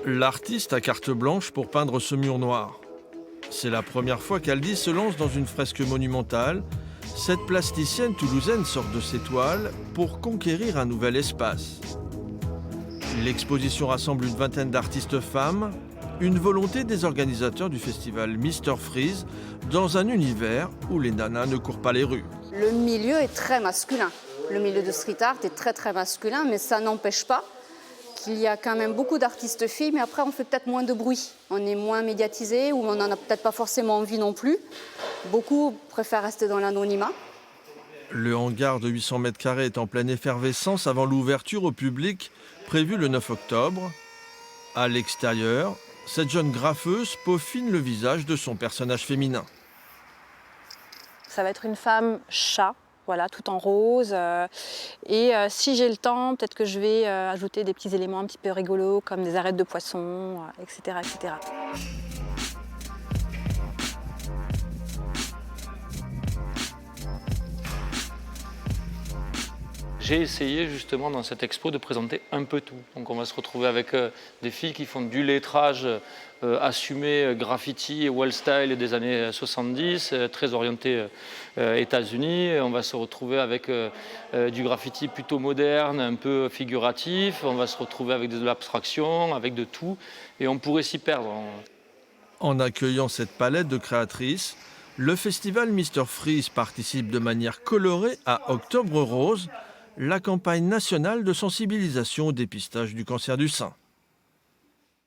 L'artiste a carte blanche pour peindre ce mur noir. C'est la première fois qu'Aldi se lance dans une fresque monumentale. Cette plasticienne toulousaine sort de ses toiles pour conquérir un nouvel espace. L'exposition rassemble une vingtaine d'artistes femmes, une volonté des organisateurs du festival Mr Freeze dans un univers où les nanas ne courent pas les rues. Le milieu est très masculin. Le milieu de street art est très masculin, mais ça n'empêche pas qu'il y a quand même beaucoup d'artistes filles, mais après on fait peut-être moins de bruit. On est moins médiatisé ou on n'en a peut-être pas forcément envie non plus. Beaucoup préfèrent rester dans l'anonymat. Le hangar de 800 mètres carrés est en pleine effervescence avant l'ouverture au public prévue le 9 octobre. À l'extérieur, cette jeune graffeuse peaufine le visage de son personnage féminin. Ça va être une femme chat, voilà, tout en rose. Si j'ai le temps, peut-être que je vais ajouter des petits éléments un petit peu rigolos, comme des arêtes de poisson, etc., etc. J'ai essayé justement dans cette expo de présenter un peu tout. Donc on va se retrouver avec des filles qui font du lettrage assumé, graffiti et wall style des années 70, très orienté États-Unis. On va se retrouver avec du graffiti plutôt moderne, un peu figuratif. On va se retrouver avec de l'abstraction, avec de tout. Et on pourrait s'y perdre. En accueillant cette palette de créatrices, le festival Mr Freeze participe de manière colorée à Octobre Rose, la campagne nationale de sensibilisation au dépistage du cancer du sein.